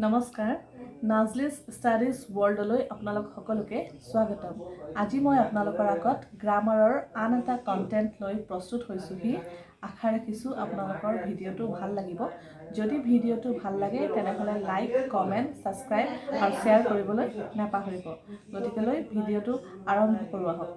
নমস্কাৰ নাজলিছ ষ্টাডিজ ৱৰ্ল্ডলৈ আপোনালোক সকলোকে স্বাগতম আজি মই আপোনালোকৰ আগত গ্ৰামাৰৰ আন এটা কন্টেন্ট লৈ প্ৰস্তুত হৈছোহি আশা ৰাখিছো আপোনালোকৰ ভিডিঅটো ভাল লাগিব যদি ভিডিঅটো ভাল লাগে তেনেহলে লাইক কমেন্ট সাবস্ক্ৰাইব আৰু শেয়াৰ কৰিবলৈ নাপাহৰিব গতিকেলৈ ভিডিঅটো আৰম্ভ কৰো আহক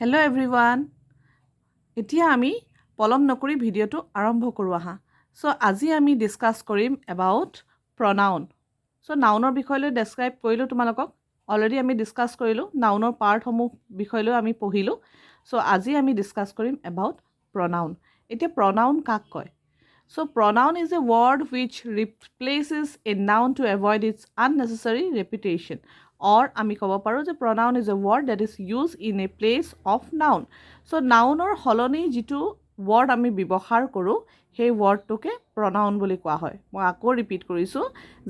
Hello everyone. এতিয়া আমি পলম নকৰি ভিডিঅটো আৰম্ভ কৰো আহা সো আজি আমি ডিসকাস কৰিম about pronoun সো নাউনৰ বিষয়লৈ ডেসক্ৰাইব কৰিলো তোমালোকক অলৰেডি আমি ডিসকাস কৰিলো নাউনৰ পাৰ্ট সমূহ বিষয়লৈ আমি পঢ়িলো সো আজি আমি ডিসকাস কৰিম about pronoun এতিয়া pronoun কাক কয় So pronoun is a word which replaces a noun to avoid its unnecessary repetition. Or আমি ক'ব পাৰো যে pronoun is a word that is used in a place of noun. So noun or হলনি যিটো word আমি ব্যৱহাৰ কৰো সেই wordটোকে pronoun বুলি কোৱা হয় মই আকৌ ৰিপিট কৰিছো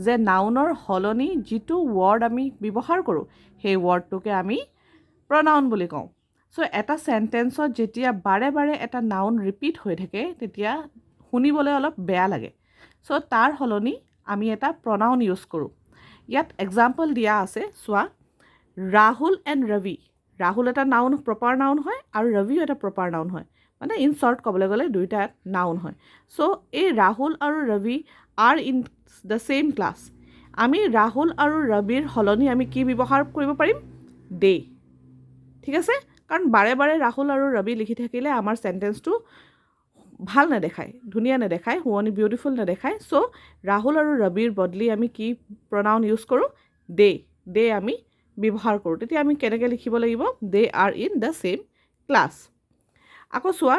যে noun or হলনি যিটো word আমি ব্যৱহাৰ কৰো সেই wordটোকে আমি pronoun বুলি কওঁ So এটা সেন্টেন্সত যেতিয়া বাৰে বাৰে এটা noun ৰিপিট হৈ থাকে তেতিয়া শুনিবলৈ অলপ বেয়া লাগে সো তাৰ হলনি আমি এটা pronoun ইউজ কৰো ইয়াত এক্সাম্পল দিয়া আছে সোৱা ৰাহুল এণ্ড ৰবি ৰাহুল এটা নাউন প্ৰপাৰ নাউন হয় আৰু ৰবিও এটা প্ৰপাৰ নাউন হয় মানে ইন শৰ্ট ক'বলৈ গ'লে দুইটা নাউন হয় সো এই ৰাহুল আৰু Ravi are in the same class আমি ৰাহুল আৰু ৰবিৰ হলনি আমি কি ব্যৱহাৰ কৰিব পাৰিম দে ঠিক আছে কাৰণ বাৰে বাৰে ৰাহুল আৰু ৰবি লিখি থাকিলে আমাৰ সেন্টেন্সটো ভাল নেদেখায় ধুনিয়া নেদেখায় হুৱনি বিউটিফুল নেদেখায় সো ৰাহুল আৰু ৰবিৰ বদলি আমি কি pronoun ইউজ কৰো দে আমি ব্যৱহাৰ কৰো তেতিয়া আমি কেনেকৈ লিখিব লাগিব they are in the same class আকৌ সোৱা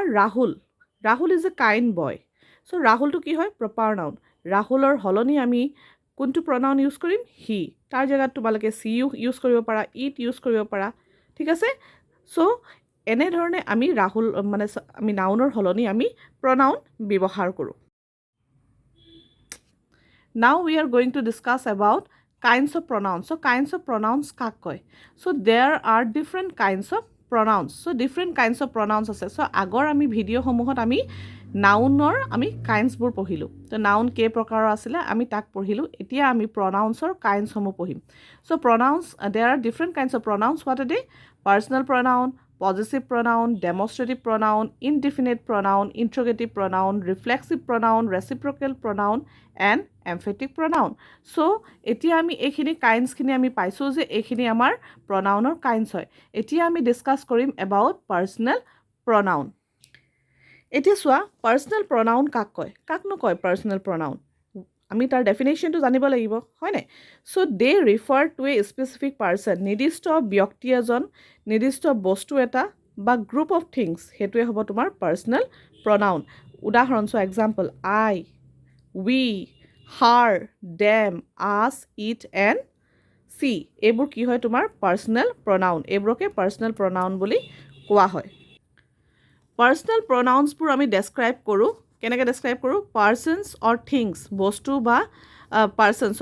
Rahul is a kind boy so ৰাহুলটো কি হয় প্ৰপাৰ নাউন ৰাহুলৰ হলনি আমি কোনটো pronoun ইউজ কৰিম হি তাৰ জায়গাত তোমালোকে সি ইউজ কৰিব পাৰা ইট ইউজ কৰিব পাৰা ঠিক আছে সো এনে ধৰণে আমি ৰাহুল মানে আমি নাউনৰ হলনি আমি pronoun ব্যৱহাৰ কৰো Now we are going to discuss about kinds of pronouns. So kinds of pronouns কাক কয় So there are different kinds of pronouns. So different kinds of pronouns আছে So আগৰ আমি ভিডিঅ' সমূহত আমি নাউনৰ আমি kinds বোৰ পঢ়িলো তো নাউন কে প্ৰকাৰৰ আছিল আমি তাক পঢ়িলো এতিয়া আমি pronounsৰ kinds সমূহ পঢ়িম So pronouns there are different kinds of pronouns What are they Personal pronoun Possessive pronoun, demonstrative pronoun, indefinite pronoun, interrogative pronoun, reflexive pronoun, reciprocal pronoun, and emphatic pronoun. So, এতিয়া আমি এইখিনি kinds খিনি আমি পাইছো যে এইখিনি আমাৰ pronounৰ kinds হয় এতিয়া আমি ডিসকাস কৰিম about personal pronoun এতিয়া সোৱা personal pronoun কাকনো কয় personal pronoun আমি তাৰ ডেফিনেশ্যনটো জানিব লাগিব হয় নাই so they refer to a specific person নিৰ্দিষ্ট ব্যক্তি এজন নিৰ্দিষ্ট বস্তু এটা বা গ্ৰুপ অফ থিংস হেতুৱে হ'ব তোমাৰ পাৰ্সোনাল pronoun উদাহৰণ সো এক্সাম্পল আই উই হাৰ দেম আস ইট এণ্ড সি এইবোৰ কি হয় তোমাৰ পাৰ্সোনাল pronoun এইবোৰকে পাৰ্সোনাল pronoun বুলি কোৱা হয় পাৰ্সোনাল pronouns বোৰ আমি ডেসক্ৰাইব কৰো কেনেকৈ ডেসক্ৰাইব কৰো পাৰ্সনস অৰ থিংস বস্তু বা পাৰ্সন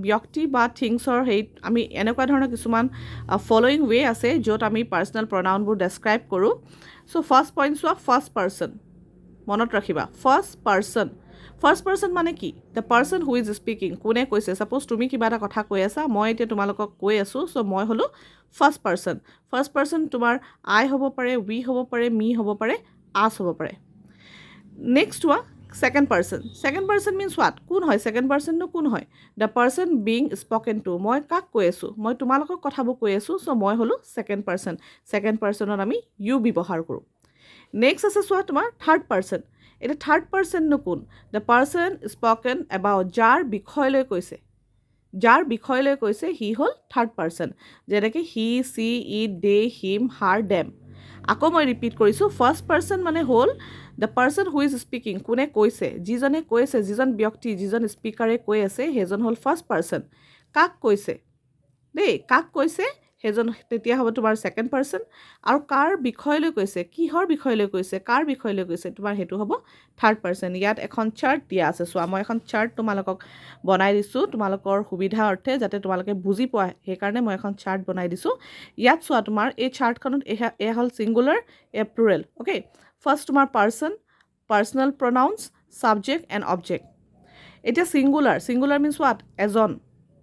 ব্যক্তি বা থিংসৰ হেই আমি এনেকুৱা ধৰণৰ কিছুমান ফলোইং ৱে আছে য'ত আমি পাৰ্সোনাল pronoun বোৰ ডেসক্ৰাইব কৰো সো ফাৰ্স্ট পইণ্ট সোৱা ফাৰ্স্ট পাৰ্সন মনত ৰাখিবা ফাৰ্স্ট পাৰ্সন মানে কি the person who is speaking কোনে কৈছে সাপোজ তুমি কিবা এটা কথা কৈ আছা মই এতিয়া তোমালোকক কৈ আছো সো মই হলো ফাৰ্স্ট পাৰ্সন তোমাৰ আই হ'ব পাৰে উই হ'ব পাৰে মি হ'ব পাৰে আস হ'ব পাৰে নেক্সট ওয়া second person means what কোন হয় second person নো কোন হয় the person being spoken to মই কাক কৈ আছো মই তোমালোকক কথাবোৰ কৈ আছো সো মই হলো second personত আমি you ব্যৱহাৰ কৰো নেক্সট আছে সোৱা তোমাৰ third person এটা third person নো কোন the person spoken about যাৰ বিষয়লৈ কৈছে he হল third person যেনেকৈ he she it they him her them আকৌ মই ৰিপিট কৰিছো ফাৰ্স্ট পাৰ্সন মানে হল the person who is speaking কোনে কৈছে যিজনে কৈছে যিজন ব্যক্তি যিজন স্পিকাৰে কৈ আছে হেজন হল ফাৰ্স্ট পাৰ্সন কাক কৈছে সেইজন তেতিয়া হ'ব তোমাৰ ছেকেণ্ড পাৰ্চন আৰু কাৰ বিষয়লৈ কৈছে কিহৰ বিষয়লৈ কৈছে কাৰ বিষয়লৈ কৈছে তোমাৰ সেইটো হ'ব থাৰ্ড পাৰ্চন ইয়াত এখন চাৰ্ট দিয়া আছে চোৱা মই এখন চাৰ্ট তোমালোকক বনাই দিছোঁ তোমালোকৰ সুবিধা অৰ্থে যাতে তোমালোকে বুজি পোৱা সেইকাৰণে মই এখন চাৰ্ট বনাই দিছোঁ ইয়াত চোৱা তোমাৰ এই চাৰ্টখনত এয়া হ'ল ছিংগুলাৰ এ প্লুৰেল অ'কে ফাৰ্ষ্ট তোমাৰ person personal pronouns subject and object এতিয়া ছিংগুলাৰ মিনছ হোৱাট এজন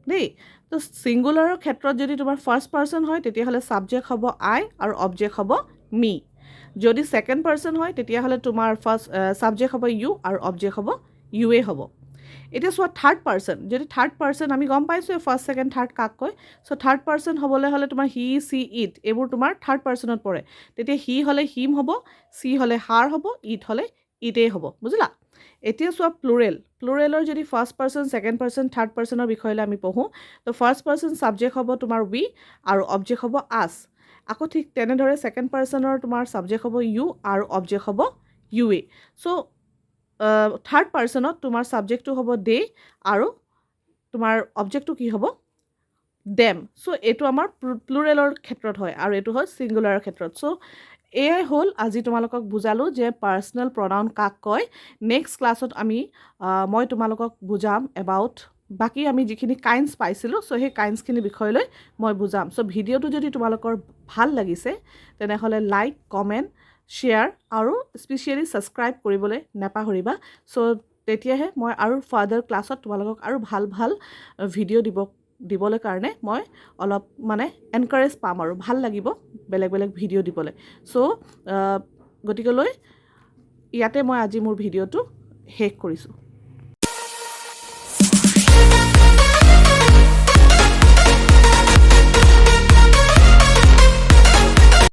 দেই তো ছিংগুলাৰৰ ক্ষেত্ৰত যদি তোমাৰ ফাৰ্ষ্ট পাৰ্চন হয় তেতিয়াহ'লে ছাবজেক্ট হ'ব আই আৰু অবজেক্ট হ'ব মি যদি ছেকেণ্ড পাৰ্চন হয় তেতিয়াহ'লে তোমাৰ ফাৰ্ষ্ট ছাবজেক্ট হ'ব ইউ আৰু অবজেক্ট হ'ব ইউৱে হ'ব এতিয়া চোৱা থাৰ্ড পাৰ্চন যদি থাৰ্ড পাৰ্চন আমি গম পাইছোঁ ফাৰ্ষ্ট ছেকেণ্ড থাৰ্ড কাক কয় চ' থাৰ্ড পাৰ্চন হ'বলৈ হ'লে তোমাৰ হি চি ইট এইবোৰ তোমাৰ থাৰ্ড পাৰ্চনত পৰে তেতিয়া হি হ'লে হিম হ'ব চি হ'লে হাৰ হ'ব ইট হ'লে ইটেই হ'ব বুজিলা এতিয়া চোৱা প্লুৰেলৰ যদি first person second person third পাৰ্চনৰ বিষয়লৈ আমি পঢ়োঁ তো ফাৰ্ষ্ট পাৰ্চন ছাবজেক্ট হ'ব তোমাৰ উই আৰু অবজেক্ট হ'ব আছ আকৌ ঠিক তেনেদৰে ছেকেণ্ড পাৰ্চনৰ তোমাৰ ছাবজেক্ট হ'ব ইউ আৰু অবজেক্ট হ'ব ইউৱে চ' থাৰ্ড পাৰ্চনত তোমাৰ ছাবজেক্টটো হ'ব দে আৰু তোমাৰ অবজেক্টটো কি হ'ব ডেম চ' এইটো আমাৰ প্লুৰেলৰ ক্ষেত্ৰত হয় আৰু এইটো হয় ছিংগুলাৰৰ ক্ষেত্ৰত চ' এয়াই হ'ল আজি তোমালোকক বুজালোঁ যে পাৰ্চনেল প্ৰনাউন কাক কয় নেক্সট ক্লাছত মই তোমালোকক বুজাম এবাউট বাকী আমি যিখিনি কাইণ্ডছ পাইছিলোঁ চ' সেই কাইণ্ডছখিনিৰ বিষয়লৈ মই বুজাম চ' ভিডিঅ'টো যদি তোমালোকৰ ভাল লাগিছে তেনেহ'লে লাইক কমেণ্ট শ্বেয়াৰ আৰু স্পেচিয়েলি ছাবস্ক্ৰাইব কৰিবলৈ নাপাহৰিবা চ' তেতিয়াহে মই আৰু ফাৰ্ডাৰ ক্লাছত তোমালোকক আৰু ভাল ভাল ভিডিঅ' দিবলৈ কাৰণে মই অলপ মানে এনকাৰেজ পাম আৰু ভাল লাগিব বেলেগ বেলেগ ভিডিঅ' দিবলৈ চ' গতিকেলৈ ইয়াতে মই আজি মোৰ ভিডিঅ'টো শেষ কৰিছোঁ